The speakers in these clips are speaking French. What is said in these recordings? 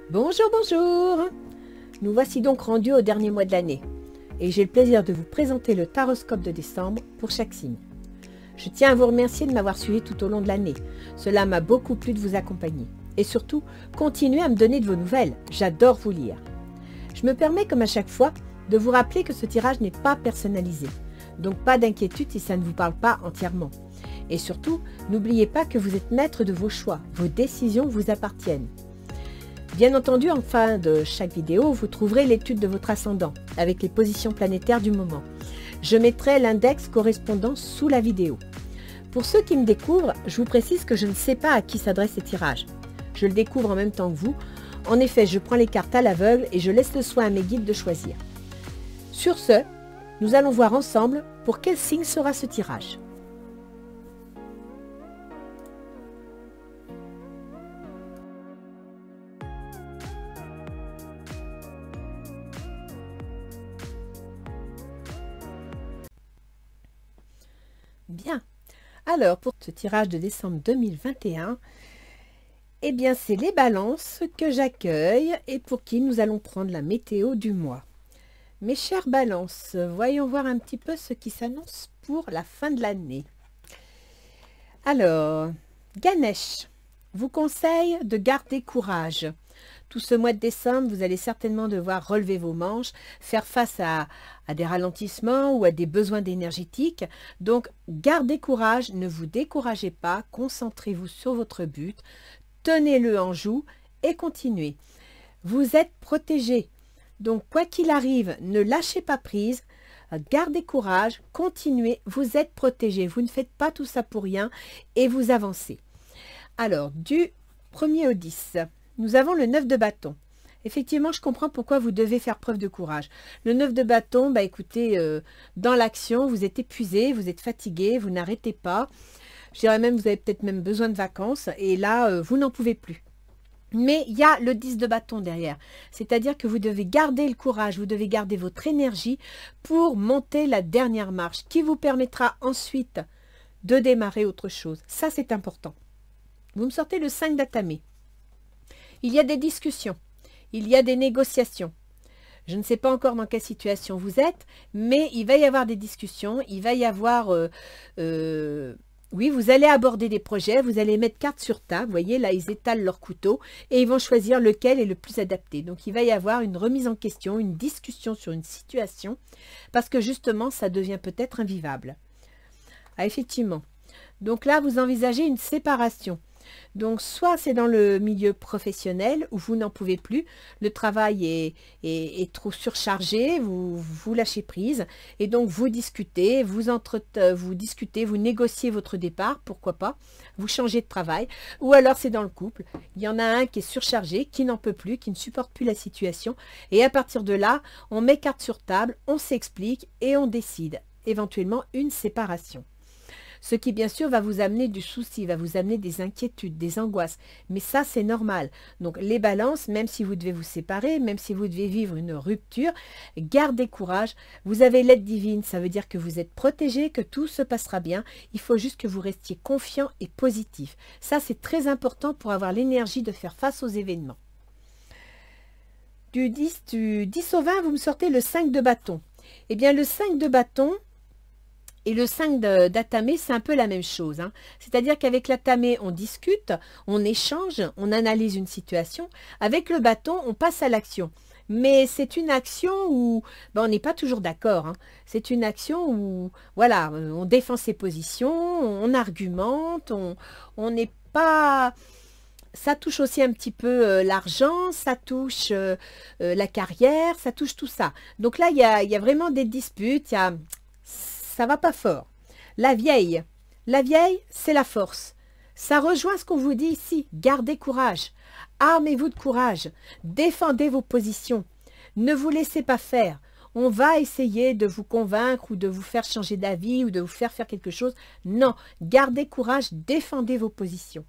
Bonjour, bonjour. Nous voici donc rendus au dernier mois de l'année et j'ai le plaisir de vous présenter le taroscope de décembre pour chaque signe. Je tiens à vous remercier de m'avoir suivi tout au long de l'année. Cela m'a beaucoup plu de vous accompagner. Et surtout, continuez à me donner de vos nouvelles. J'adore vous lire. Je me permets, comme à chaque fois, de vous rappeler que ce tirage n'est pas personnalisé. Donc pas d'inquiétude si ça ne vous parle pas entièrement. Et surtout, n'oubliez pas que vous êtes maître de vos choix. Vos décisions vous appartiennent. Bien entendu, en fin de chaque vidéo, vous trouverez l'étude de votre ascendant, avec les positions planétaires du moment. Je mettrai l'index correspondant sous la vidéo. Pour ceux qui me découvrent, je vous précise que je ne sais pas à qui s'adressent ces tirages. Je le découvre en même temps que vous. En effet, je prends les cartes à l'aveugle et je laisse le soin à mes guides de choisir. Sur ce, nous allons voir ensemble pour quel signe sera ce tirage. Bien, alors pour ce tirage de décembre 2021, eh bien c'est les balances que j'accueille et pour qui nous allons prendre la météo du mois. Mes chères balances, voyons voir un petit peu ce qui s'annonce pour la fin de l'année. Alors, Ganesh vous conseille de garder courage. Tout ce mois de décembre, vous allez certainement devoir relever vos manches, faire face à des ralentissements ou à des besoins énergétiques. Donc, gardez courage, ne vous découragez pas, concentrez-vous sur votre but, tenez-le en joue et continuez. Vous êtes protégé. Donc, quoi qu'il arrive, ne lâchez pas prise, gardez courage, continuez, vous êtes protégé. Vous ne faites pas tout ça pour rien et vous avancez. Alors, du 1er au 10, nous avons le 9 de bâton. Effectivement, je comprends pourquoi vous devez faire preuve de courage. Le 9 de bâton, bah écoutez, dans l'action, vous êtes épuisé, vous êtes fatigué, vous n'arrêtez pas. Je dirais même, vous avez peut-être même besoin de vacances et là, vous n'en pouvez plus. Mais il y a le 10 de bâton derrière. C'est-à-dire que vous devez garder le courage, vous devez garder votre énergie pour monter la dernière marche qui vous permettra ensuite de démarrer autre chose. Ça, c'est important. Vous me sortez le 5 d'atamé. Il y a des discussions, il y a des négociations. Je ne sais pas encore dans quelle situation vous êtes, mais il va y avoir des discussions, il va y avoir... oui, vous allez aborder des projets, vous allez mettre carte sur table, vous voyez, là, ils étalent leur couteau et ils vont choisir lequel est le plus adapté. Donc, il va y avoir une remise en question, une discussion sur une situation, parce que justement, ça devient peut-être invivable. Ah, effectivement. Donc là, vous envisagez une séparation. Donc, soit c'est dans le milieu professionnel où vous n'en pouvez plus, le travail est trop surchargé, vous lâchez prise et donc vous discutez, vous négociez votre départ, pourquoi pas, vous changez de travail. Ou alors c'est dans le couple, il y en a un qui est surchargé, qui n'en peut plus, qui ne supporte plus la situation et à partir de là, on met carte sur table, on s'explique et on décide éventuellement une séparation. Ce qui, bien sûr, va vous amener du souci, va vous amener des inquiétudes, des angoisses. Mais ça, c'est normal. Donc, les balances, même si vous devez vous séparer, même si vous devez vivre une rupture, gardez courage. Vous avez l'aide divine, ça veut dire que vous êtes protégé, que tout se passera bien. Il faut juste que vous restiez confiant et positif. Ça, c'est très important pour avoir l'énergie de faire face aux événements. Du 10 au 20, vous me sortez le 5 de bâton. Eh bien, le 5 de bâton... Et le 5 d'atamé, c'est un peu la même chose. Hein. C'est-à-dire qu'avec l'atamé, on discute, on échange, on analyse une situation. Avec le bâton, on passe à l'action. Mais c'est une action où on n'est pas toujours d'accord. Hein. C'est une action où voilà, on défend ses positions, on argumente, on n'est pas... Ça touche aussi un petit peu l'argent, ça touche la carrière, ça touche tout ça. Donc là, il y a vraiment des disputes, ça va pas fort. La vieille, c'est la force. Ça rejoint ce qu'on vous dit ici. Gardez courage. Armez-vous de courage. Défendez vos positions. Ne vous laissez pas faire. On va essayer de vous convaincre ou de vous faire changer d'avis ou de vous faire quelque chose. Non, gardez courage. Défendez vos positions.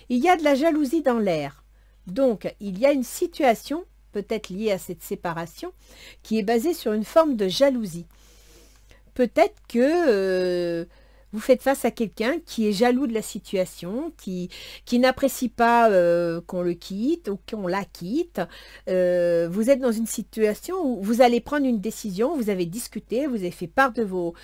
Il y a de la jalousie dans l'air. Donc, il y a une situation, peut-être liée à cette séparation, qui est basée sur une forme de jalousie. Peut-être que Vous faites face à quelqu'un qui est jaloux de la situation, qui n'apprécie pas qu'on le quitte ou qu'on la quitte. Vous êtes dans une situation où vous allez prendre une décision, vous avez discuté, vous avez fait part de vos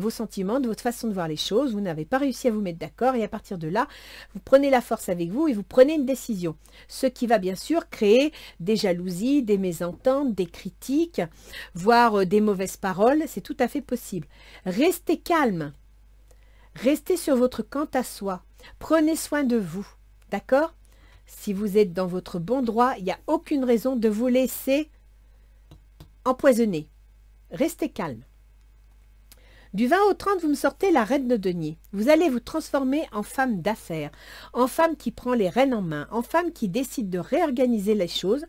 sentiments, de votre façon de voir les choses, vous n'avez pas réussi à vous mettre d'accord et à partir de là, vous prenez la force avec vous et vous prenez une décision. Ce qui va bien sûr créer des jalousies, des mésententes, des critiques, voire des mauvaises paroles, c'est tout à fait possible. Restez calme. Restez sur votre quant à soi. Prenez soin de vous. D'accord? Si vous êtes dans votre bon droit, il n'y a aucune raison de vous laisser empoisonner. Restez calme. Du 20 au 30, vous me sortez la reine de denier. Vous allez vous transformer en femme d'affaires, en femme qui prend les rênes en main, en femme qui décide de réorganiser les choses.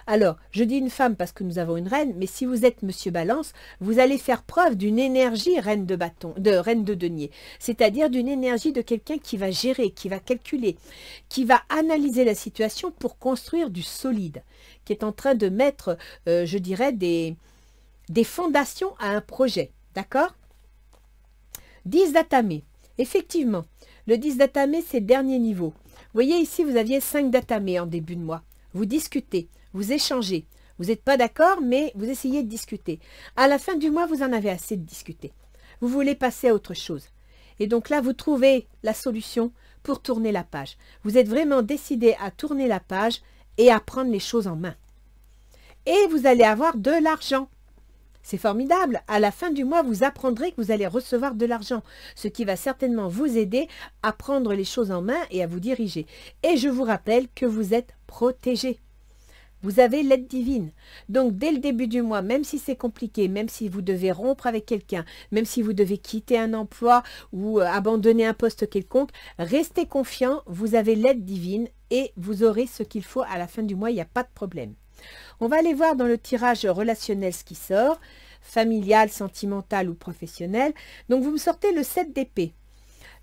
Alors, je dis une femme parce que nous avons une reine, mais si vous êtes Monsieur Balance, vous allez faire preuve d'une énergie reine de bâton, de reine de denier, c'est-à-dire d'une énergie de quelqu'un qui va gérer, qui va calculer, qui va analyser la situation pour construire du solide, qui est en train de mettre, je dirais, des fondations à un projet. D'accord? 10 datamés. Effectivement, le 10 datamés, c'est le dernier niveau. Vous voyez ici, vous aviez 5 datamés en début de mois. Vous discutez, vous échangez. Vous n'êtes pas d'accord, mais vous essayez de discuter. À la fin du mois, vous en avez assez de discuter. Vous voulez passer à autre chose. Et donc là, vous trouvez la solution pour tourner la page. Vous êtes vraiment décidé à tourner la page et à prendre les choses en main. Et vous allez avoir de l'argent. C'est formidable. À la fin du mois, vous apprendrez que vous allez recevoir de l'argent, ce qui va certainement vous aider à prendre les choses en main et à vous diriger. Et je vous rappelle que vous êtes protégé. Vous avez l'aide divine. Donc, dès le début du mois, même si c'est compliqué, même si vous devez rompre avec quelqu'un, même si vous devez quitter un emploi ou abandonner un poste quelconque, restez confiant, vous avez l'aide divine et vous aurez ce qu'il faut à la fin du mois, il n'y a pas de problème. On va aller voir dans le tirage relationnel ce qui sort, familial, sentimental ou professionnel. Donc, vous me sortez le 7 d'épée.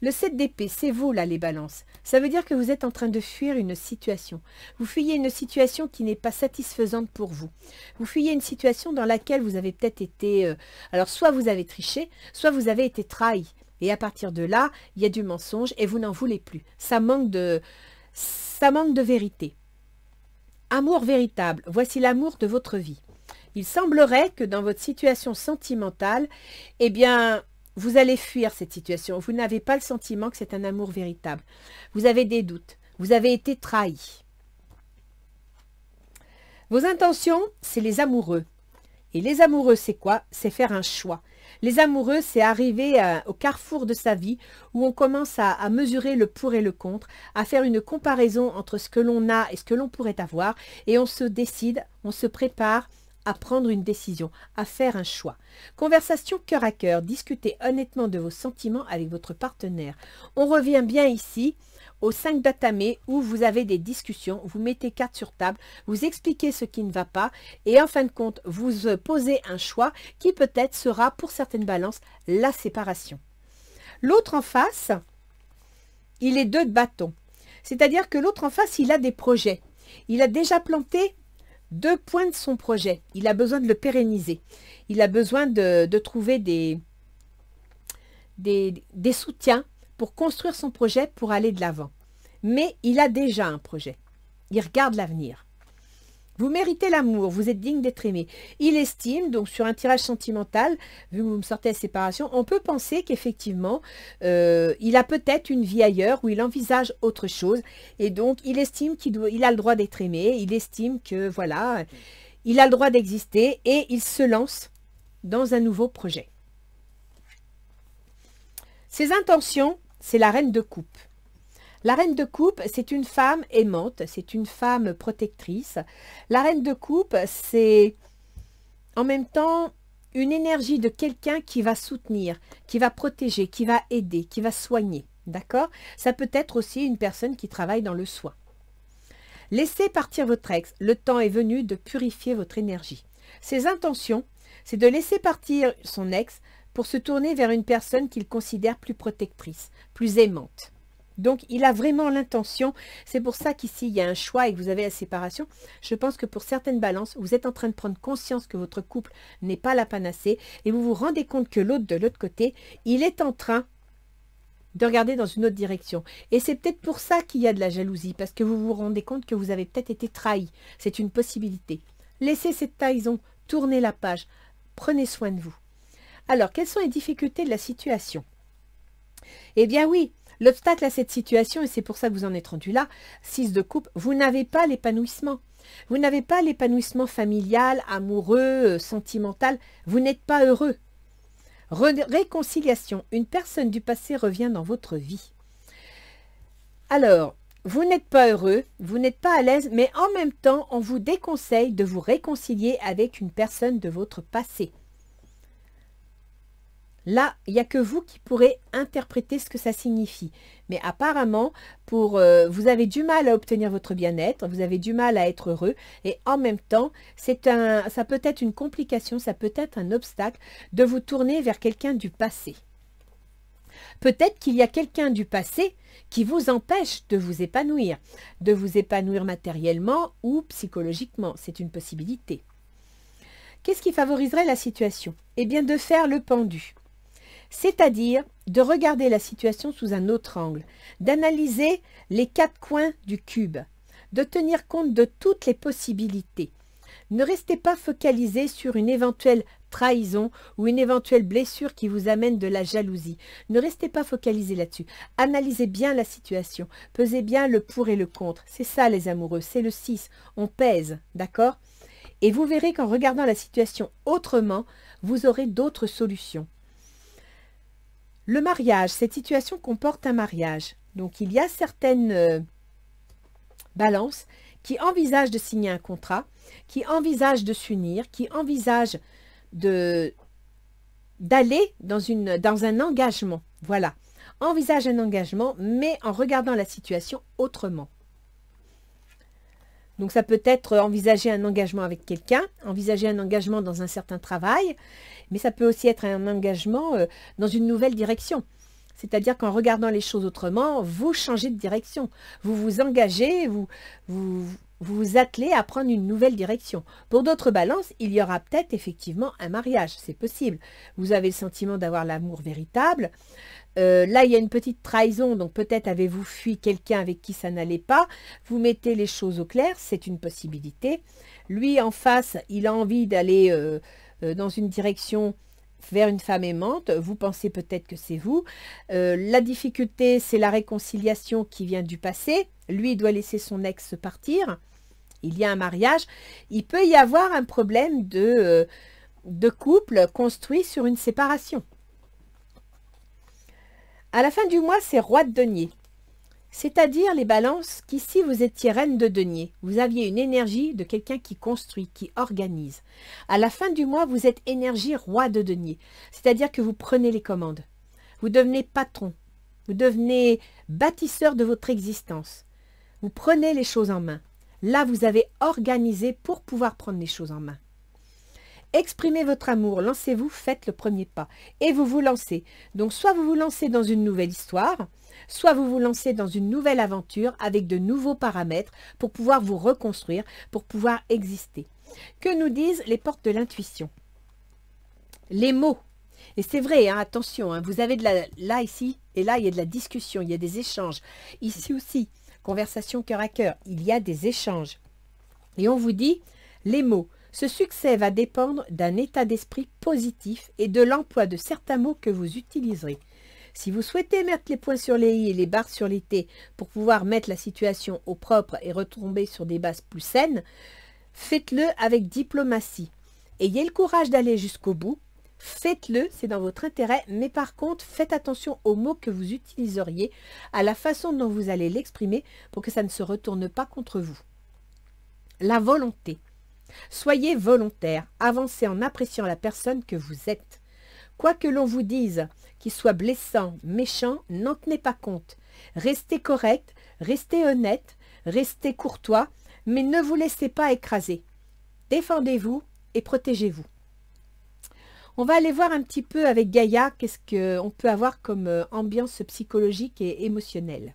Le 7 d'épée, c'est vous là les balances. Ça veut dire que vous êtes en train de fuir une situation. Vous fuyez une situation qui n'est pas satisfaisante pour vous. Vous fuyez une situation dans laquelle vous avez peut-être été... alors, soit vous avez triché, soit vous avez été trahi. Et à partir de là, il y a du mensonge et vous n'en voulez plus. Ça manque de vérité. Amour véritable, voici l'amour de votre vie. Il semblerait que dans votre situation sentimentale, eh bien, vous allez fuir cette situation. Vous n'avez pas le sentiment que c'est un amour véritable. Vous avez des doutes. Vous avez été trahi. Vos intentions, c'est les amoureux. Et les amoureux, c'est quoi? C'est faire un choix. Les amoureux, c'est arriver au carrefour de sa vie où on commence à mesurer le pour et le contre, à faire une comparaison entre ce que l'on a et ce que l'on pourrait avoir et on se décide, on se prépare à prendre une décision, à faire un choix. Conversation cœur à cœur, discutez honnêtement de vos sentiments avec votre partenaire. On revient bien ici au 5 datamés où vous avez des discussions, vous mettez carte sur table, vous expliquez ce qui ne va pas et en fin de compte, vous posez un choix qui peut-être sera pour certaines balances la séparation. L'autre en face, il est 2 de bâton. C'est-à-dire que l'autre en face, il a des projets. Il a déjà planté 2 points de son projet. Il a besoin de le pérenniser. Il a besoin de trouver des soutiens pour construire son projet, pour aller de l'avant. Mais il a déjà un projet. Il regarde l'avenir. Vous méritez l'amour, vous êtes digne d'être aimé. Il estime, donc sur un tirage sentimental, vu que vous me sortez la séparation, on peut penser qu'effectivement, il a peut-être une vie ailleurs où il envisage autre chose. Et donc, il estime qu'il a le droit d'être aimé. Il estime que, voilà, il a le droit d'exister et il se lance dans un nouveau projet. Ses intentions, c'est la reine de coupe. La reine de coupe, c'est une femme aimante, c'est une femme protectrice. La reine de coupe, c'est en même temps une énergie de quelqu'un qui va soutenir, qui va protéger, qui va aider, qui va soigner. D'accord? Ça peut être aussi une personne qui travaille dans le soin. Laissez partir votre ex. Le temps est venu de purifier votre énergie. Ses intentions, c'est de laisser partir son ex pour se tourner vers une personne qu'il considère plus protectrice, plus aimante. Donc, il a vraiment l'intention, c'est pour ça qu'ici, il y a un choix et que vous avez la séparation. Je pense que pour certaines balances, vous êtes en train de prendre conscience que votre couple n'est pas la panacée et vous vous rendez compte que l'autre, de l'autre côté, il est en train de regarder dans une autre direction. Et c'est peut-être pour ça qu'il y a de la jalousie, parce que vous vous rendez compte que vous avez peut-être été trahi. C'est une possibilité. Laissez cette trahison, tournez la page, prenez soin de vous. Alors, quelles sont les difficultés de la situation? Eh bien oui, l'obstacle à cette situation, et c'est pour ça que vous en êtes rendu là, 6 de coupe, vous n'avez pas l'épanouissement. Vous n'avez pas l'épanouissement familial, amoureux, sentimental. Vous n'êtes pas heureux. Réconciliation. Une personne du passé revient dans votre vie. Alors, vous n'êtes pas heureux, vous n'êtes pas à l'aise, mais en même temps, on vous déconseille de vous réconcilier avec une personne de votre passé. Là, il n'y a que vous qui pourrez interpréter ce que ça signifie. Mais apparemment, vous avez du mal à obtenir votre bien-être, vous avez du mal à être heureux, et en même temps, ça peut être une complication, ça peut être un obstacle de vous tourner vers quelqu'un du passé. Peut-être qu'il y a quelqu'un du passé qui vous empêche de vous épanouir matériellement ou psychologiquement. C'est une possibilité. Qu'est-ce qui favoriserait la situation? Eh bien, de faire le pendu. C'est-à-dire de regarder la situation sous un autre angle, d'analyser les 4 coins du cube, de tenir compte de toutes les possibilités. Ne restez pas focalisé sur une éventuelle trahison ou une éventuelle blessure qui vous amène de la jalousie. Ne restez pas focalisé là-dessus. Analysez bien la situation, pesez bien le pour et le contre. C'est ça les amoureux, c'est le 6, on pèse, d'accord? Et vous verrez qu'en regardant la situation autrement, vous aurez d'autres solutions. Le mariage, cette situation comporte un mariage. Donc, il y a certaines balances qui envisagent de signer un contrat, qui envisagent de s'unir, qui envisagent d'aller dans un engagement. Voilà. Envisage un engagement, mais en regardant la situation autrement. Donc, ça peut être envisager un engagement avec quelqu'un, envisager un engagement dans un certain travail, mais ça peut aussi être un engagement dans une nouvelle direction. C'est-à-dire qu'en regardant les choses autrement, vous changez de direction. Vous vous engagez, vous attelez à prendre une nouvelle direction. Pour d'autres balances, il y aura peut-être effectivement un mariage, c'est possible. Vous avez le sentiment d'avoir l'amour véritable. Là, il y a une petite trahison, donc peut-être avez-vous fui quelqu'un avec qui ça n'allait pas. Vous mettez les choses au clair, c'est une possibilité. Lui, en face, il a envie d'aller dans une direction vers une femme aimante. Vous pensez peut-être que c'est vous. La difficulté, c'est la réconciliation qui vient du passé. Lui, il doit laisser son ex partir. Il y a un mariage. Il peut y avoir un problème de couple construit sur une séparation. À la fin du mois, c'est roi de denier. C'est-à-dire les balances qu'ici vous étiez reine de denier. Vous aviez une énergie de quelqu'un qui construit, qui organise. À la fin du mois, vous êtes énergie roi de denier. C'est-à-dire que vous prenez les commandes. Vous devenez patron. Vous devenez bâtisseur de votre existence. Vous prenez les choses en main. Là, vous avez organisé pour pouvoir prendre les choses en main. Exprimez votre amour, lancez-vous, faites le premier pas. Et vous vous lancez. Donc, soit vous vous lancez dans une nouvelle histoire, soit vous vous lancez dans une nouvelle aventure avec de nouveaux paramètres pour pouvoir vous reconstruire, pour pouvoir exister. Que nous disent les portes de l'intuition? Les mots. Et c'est vrai, hein, attention, hein, vous avez là, ici, et là, il y a de la discussion, il y a des échanges. Ici aussi, conversation cœur à cœur, il y a des échanges. Et on vous dit, les mots. Ce succès va dépendre d'un état d'esprit positif et de l'emploi de certains mots que vous utiliserez. Si vous souhaitez mettre les points sur les i et les barres sur les t pour pouvoir mettre la situation au propre et retomber sur des bases plus saines, faites-le avec diplomatie. Ayez le courage d'aller jusqu'au bout. Faites-le, c'est dans votre intérêt, mais par contre, faites attention aux mots que vous utiliseriez, à la façon dont vous allez l'exprimer pour que ça ne se retourne pas contre vous. La volonté. Soyez volontaire, avancez en appréciant la personne que vous êtes. Quoi que l'on vous dise, qu'il soit blessant, méchant, n'en tenez pas compte. Restez correct, restez honnête, restez courtois, mais ne vous laissez pas écraser. Défendez-vous et protégez-vous. On va aller voir un petit peu avec Gaïa qu'est-ce qu'on peut avoir comme ambiance psychologique et émotionnelle.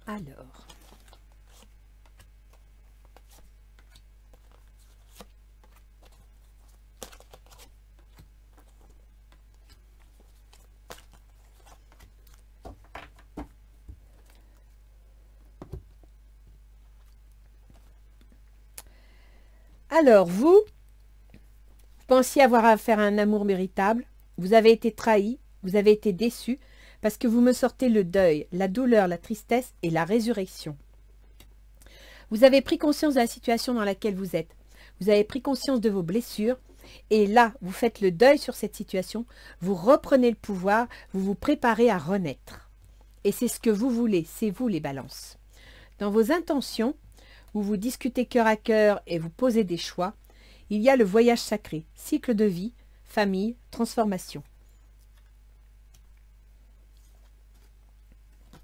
Alors, Alors, vous pensiez avoir affaire à un amour véritable, vous avez été trahi, vous avez été déçu, parce que vous me sortez le deuil, la douleur, la tristesse et la résurrection. Vous avez pris conscience de la situation dans laquelle vous êtes. Vous avez pris conscience de vos blessures. Et là, vous faites le deuil sur cette situation. Vous reprenez le pouvoir. Vous vous préparez à renaître. Et c'est ce que vous voulez. C'est vous les balances. Dans vos intentions, où vous discutez cœur à cœur et vous posez des choix, il y a le voyage sacré, cycle de vie, famille, transformation.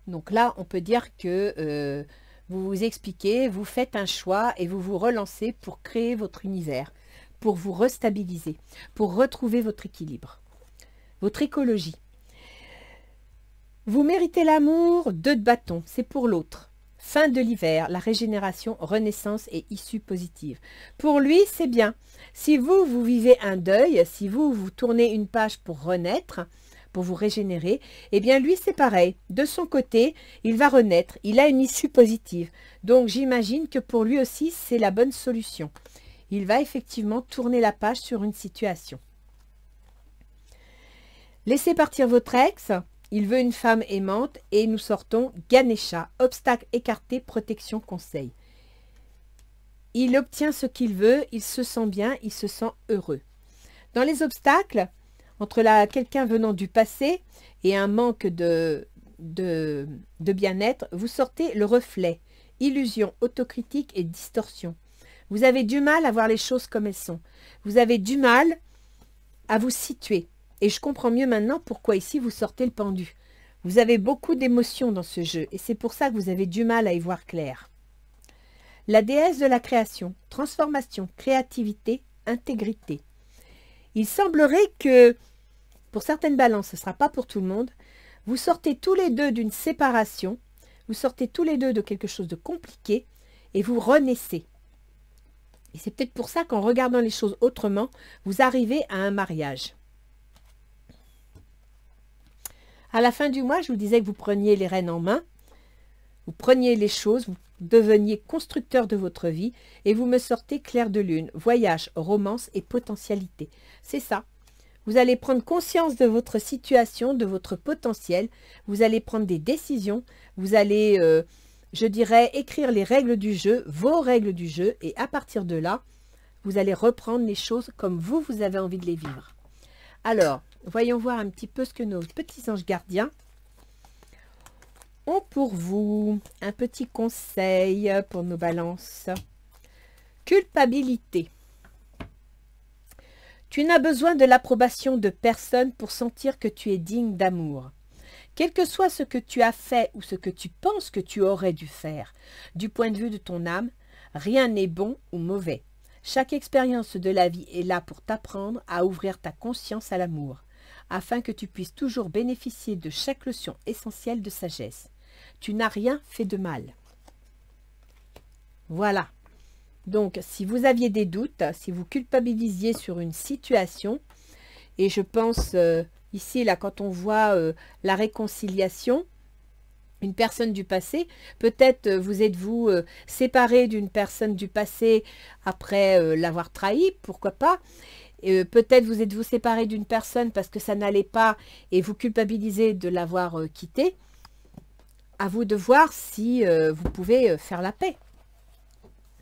Donc là, on peut dire que vous vous expliquez, vous faites un choix et vous vous relancez pour créer votre univers, pour vous restabiliser, pour retrouver votre équilibre, votre écologie. Vous méritez l'amour, 2 de bâton, c'est pour l'autre. Fin de l'hiver, la régénération, renaissance et issue positive. Pour lui, c'est bien. Si vous, vous vivez un deuil, si vous, vous tournez une page pour renaître, pour vous régénérer, eh bien lui c'est pareil. De son côté, il va renaître, il a une issue positive. Donc j'imagine que pour lui aussi c'est la bonne solution. Il va effectivement tourner la page sur une situation. Laissez partir votre ex, il veut une femme aimante et nous sortons Ganesha, obstacle écarté, protection, conseil. Il obtient ce qu'il veut, il se sent bien, il se sent heureux. Dans les obstacles, entre quelqu'un venant du passé et un manque de bien-être, vous sortez le reflet, illusion, autocritique et distorsion. Vous avez du mal à voir les choses comme elles sont. Vous avez du mal à vous situer. Et je comprends mieux maintenant pourquoi ici vous sortez le pendu. Vous avez beaucoup d'émotions dans ce jeu et c'est pour ça que vous avez du mal à y voir clair. La déesse de la création, transformation, créativité, intégrité. Il semblerait que, pour certaines balances, ce ne sera pas pour tout le monde, vous sortez tous les deux d'une séparation, vous sortez tous les deux de quelque chose de compliqué et vous renaissez. Et c'est peut-être pour ça qu'en regardant les choses autrement, vous arrivez à un mariage. À la fin du mois, je vous disais que vous preniez les rênes en main, vous preniez les choses, vous deveniez constructeur de votre vie et vous me sortez clair de lune, voyage, romance et potentialité. C'est ça. Vous allez prendre conscience de votre situation, de votre potentiel, vous allez prendre des décisions, vous allez, je dirais, écrire les règles du jeu, vos règles du jeu et à partir de là, vous allez reprendre les choses comme vous avez envie de les vivre. Alors, voyons voir un petit peu ce que nos petits anges gardiens ont pour vous. Un petit conseil pour nos balances. Culpabilité. Tu n'as besoin de l'approbation de personne pour sentir que tu es digne d'amour. Quel que soit ce que tu as fait ou ce que tu penses que tu aurais dû faire, du point de vue de ton âme, rien n'est bon ou mauvais. Chaque expérience de la vie est là pour t'apprendre à ouvrir ta conscience à l'amour, afin que tu puisses toujours bénéficier de chaque leçon essentielle de sagesse. Tu n'as rien fait de mal. Voilà. Donc, si vous aviez des doutes, si vous culpabilisiez sur une situation, et je pense ici, là, quand on voit la réconciliation, une personne du passé, peut-être vous êtes-vous séparé d'une personne du passé après l'avoir trahi, pourquoi pas. Peut-être vous êtes-vous séparé d'une personne parce que ça n'allait pas et vous culpabilisez de l'avoir quitté. À vous de voir si vous pouvez faire la paix.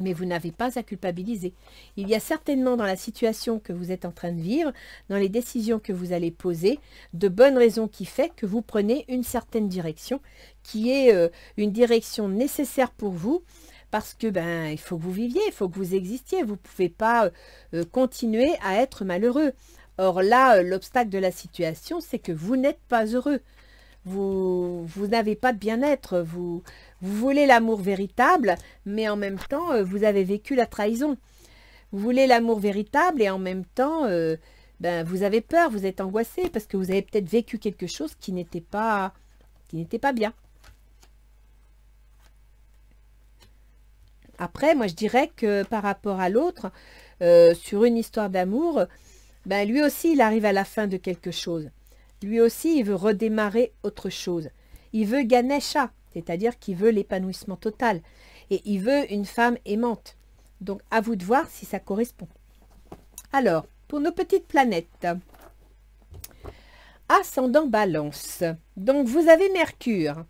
Mais vous n'avez pas à culpabiliser. Il y a certainement dans la situation que vous êtes en train de vivre, dans les décisions que vous allez poser, de bonnes raisons qui fait que vous prenez une certaine direction, qui est une direction nécessaire pour vous, parce que il faut que vous viviez, il faut que vous existiez, vous ne pouvez pas continuer à être malheureux. Or là, l'obstacle de la situation, c'est que vous n'êtes pas heureux. Vous n'avez pas de bien-être, vous voulez l'amour véritable, mais en même temps, vous avez vécu la trahison. Vous voulez l'amour véritable et en même temps, vous avez peur, vous êtes angoissé parce que vous avez peut-être vécu quelque chose qui n'était pas bien. Après, moi je dirais que par rapport à l'autre, sur une histoire d'amour, lui aussi il arrive à la fin de quelque chose. Lui aussi, il veut redémarrer autre chose. Il veut Ganesha, c'est-à-dire qu'il veut l'épanouissement total. Et il veut une femme aimante. Donc, à vous de voir si ça correspond. Alors, pour nos petites planètes, ascendant Balance. Donc, vous avez Mercure.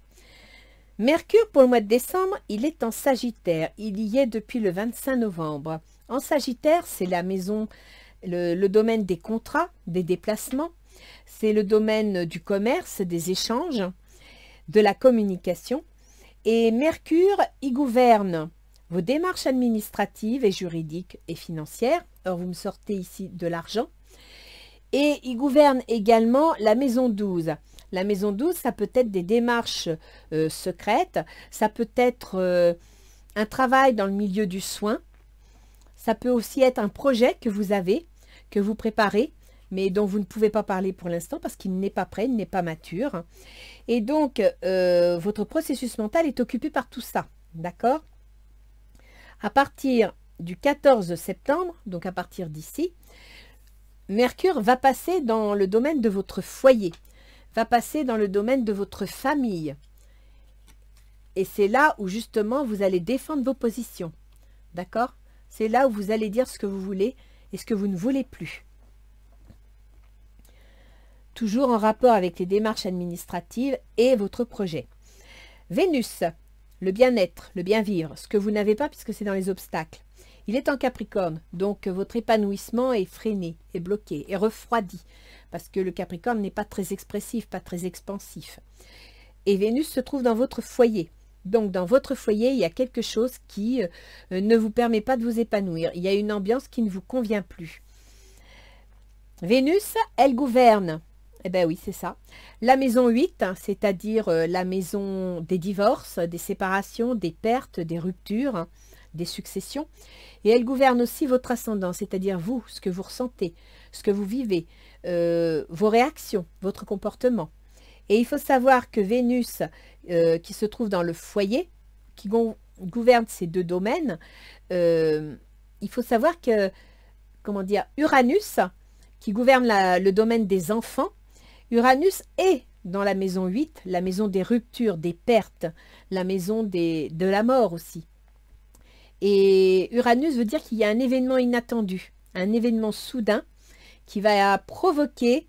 Mercure, pour le mois de décembre, il est en Sagittaire. Il y est depuis le 25 novembre. En Sagittaire, c'est la maison, le domaine des contrats, des déplacements. C'est le domaine du commerce, des échanges, de la communication. Et Mercure, il gouverne vos démarches administratives et juridiques et financières. Or, vous me sortez ici de l'argent. Et il gouverne également la maison 12. La maison 12, ça peut être des démarches secrètes. Ça peut être un travail dans le milieu du soin. Ça peut aussi être un projet que vous avez, que vous préparez, mais dont vous ne pouvez pas parler pour l'instant parce qu'il n'est pas prêt, il n'est pas mature. Et donc, votre processus mental est occupé par tout ça. D'accord? À partir du 14 septembre, donc à partir d'ici, Mercure va passer dans le domaine de votre foyer, va passer dans le domaine de votre famille. Et c'est là où justement vous allez défendre vos positions. D'accord? C'est là où vous allez dire ce que vous voulez et ce que vous ne voulez plus. Toujours en rapport avec les démarches administratives et votre projet. Vénus, le bien-être, le bien-vivre, ce que vous n'avez pas puisque c'est dans les obstacles. Il est en Capricorne, donc votre épanouissement est freiné, est bloqué, est refroidi, parce que le Capricorne n'est pas très expressif, pas très expansif. Et Vénus se trouve dans votre foyer. Donc, dans votre foyer, il y a quelque chose qui ne vous permet pas de vous épanouir. Il y a une ambiance qui ne vous convient plus. Vénus, elle gouverne. Eh bien oui, c'est ça. La maison 8, hein, c'est-à-dire la maison des divorces, des séparations, des pertes, des ruptures, hein, des successions. Et elle gouverne aussi votre ascendant, c'est-à-dire vous, ce que vous ressentez, ce que vous vivez, vos réactions, votre comportement. Et il faut savoir que Vénus, qui se trouve dans le foyer, qui gouverne ces deux domaines, il faut savoir que, comment dire, Uranus, qui gouverne le domaine des enfants, Uranus est dans la maison 8, la maison des ruptures, des pertes, la maison de la mort aussi. Et Uranus veut dire qu'il y a un événement inattendu, un événement soudain qui va provoquer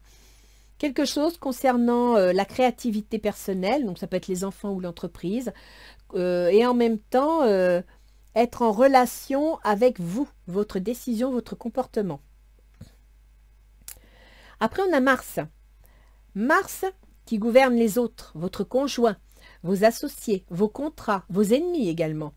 quelque chose concernant la créativité personnelle, donc ça peut être les enfants ou l'entreprise, et en même temps être en relation avec vous, votre décision, votre comportement. Après, on a Mars. Mars qui gouverne les autres, votre conjoint, vos associés, vos contrats, vos ennemis également.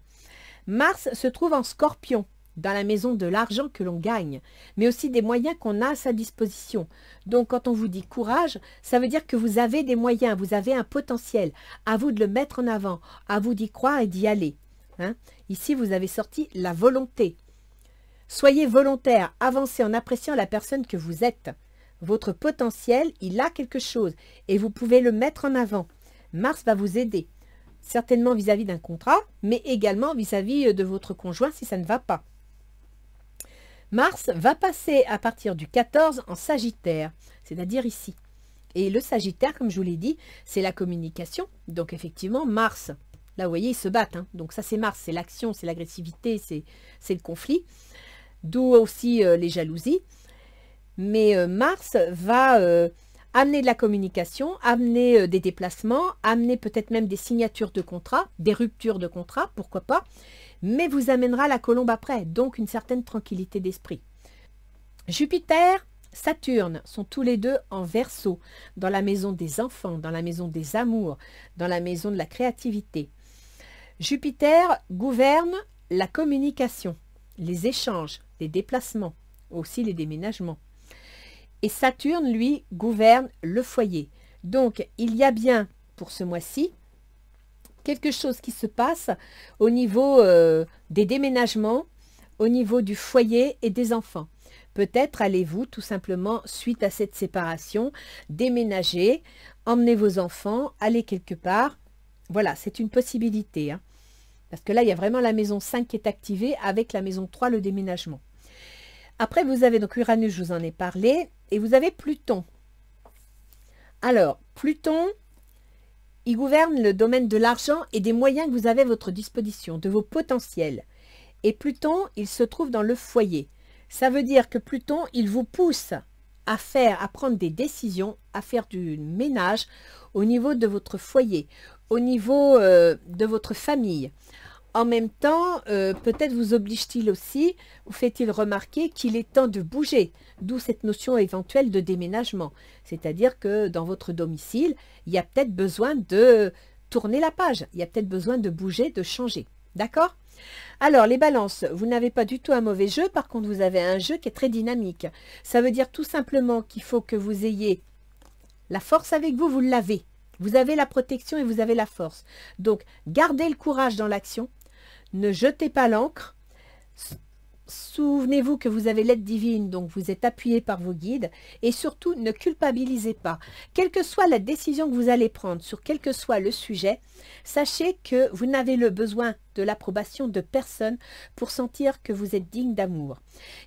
Mars se trouve en Scorpion, dans la maison de l'argent que l'on gagne, mais aussi des moyens qu'on a à sa disposition. Donc, quand on vous dit courage, ça veut dire que vous avez des moyens, vous avez un potentiel. À vous de le mettre en avant, à vous d'y croire et d'y aller. Hein? Ici, vous avez sorti la volonté. Soyez volontaire, avancez en appréciant la personne que vous êtes. Votre potentiel, il a quelque chose et vous pouvez le mettre en avant. Mars va vous aider. Certainement vis-à-vis d'un contrat, mais également vis-à-vis de votre conjoint si ça ne va pas. Mars va passer à partir du 14 en Sagittaire, c'est-à-dire ici. Et le Sagittaire, comme je vous l'ai dit, c'est la communication. Donc effectivement, Mars, là vous voyez, ils se battent. Hein. Donc ça c'est Mars, c'est l'action, c'est l'agressivité, c'est le conflit. D'où aussi les jalousies. Mais Mars va amener de la communication, amener des déplacements, amener peut-être même des signatures de contrats, des ruptures de contrats, pourquoi pas, mais vous amènera la colombe après, donc une certaine tranquillité d'esprit. Jupiter, Saturne sont tous les deux en Verseau, dans la maison des enfants, dans la maison des amours, dans la maison de la créativité. Jupiter gouverne la communication, les échanges, les déplacements, aussi les déménagements. Et Saturne, lui, gouverne le foyer. Donc, il y a bien, pour ce mois-ci, quelque chose qui se passe au niveau des déménagements, au niveau du foyer et des enfants. Peut-être allez-vous tout simplement, suite à cette séparation, déménager, emmener vos enfants, aller quelque part. Voilà, c'est une possibilité. Hein. Parce que là, il y a vraiment la maison 5 qui est activée avec la maison 3, le déménagement. Après, vous avez donc Uranus, je vous en ai parlé, et vous avez Pluton. Alors, Pluton, il gouverne le domaine de l'argent et des moyens que vous avez à votre disposition, de vos potentiels. Et Pluton, il se trouve dans le foyer. Ça veut dire que Pluton, il vous pousse à prendre des décisions, à faire du ménage au niveau de votre foyer, au niveau de votre famille. En même temps, peut-être vous oblige-t-il aussi, vous fait-il remarquer qu'il est temps de bouger, d'où cette notion éventuelle de déménagement. C'est-à-dire que dans votre domicile, il y a peut-être besoin de tourner la page, il y a peut-être besoin de bouger, de changer. D'accord? Alors, les balances, vous n'avez pas du tout un mauvais jeu, par contre, vous avez un jeu qui est très dynamique. Ça veut dire tout simplement qu'il faut que vous ayez la force avec vous, vous l'avez. Vous avez la protection et vous avez la force. Donc, gardez le courage dans l'action. Ne jetez pas l'encre. Souvenez-vous que vous avez l'aide divine, donc vous êtes appuyé par vos guides. Et surtout, ne culpabilisez pas. Quelle que soit la décision que vous allez prendre, sur quel que soit le sujet, sachez que vous n'avez le besoin de l'approbation de personne pour sentir que vous êtes digne d'amour.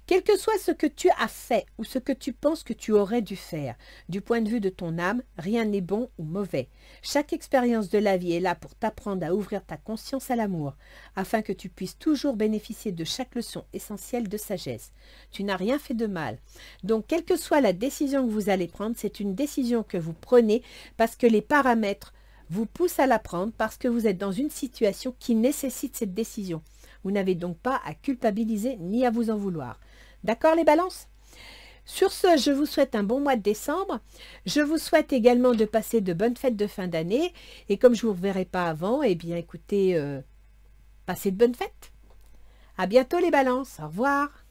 Quel que soit ce que tu as fait ou ce que tu penses que tu aurais dû faire, du point de vue de ton âme, rien n'est bon ou mauvais. Chaque expérience de la vie est là pour t'apprendre à ouvrir ta conscience à l'amour, afin que tu puisses toujours bénéficier de chaque leçon essentielle de sagesse. Tu n'as rien fait de mal. Donc, quelle que soit la décision que vous allez prendre, c'est une décision que vous prenez parce que les paramètres vous poussent à la prendre, parce que vous êtes dans une situation qui nécessite cette décision. Vous n'avez donc pas à culpabiliser ni à vous en vouloir. D'accord les balances? Sur ce, je vous souhaite un bon mois de décembre. Je vous souhaite également de passer de bonnes fêtes de fin d'année. Et comme je ne vous reverrai pas avant, eh bien écoutez, passez de bonnes fêtes. À bientôt les balances. Au revoir.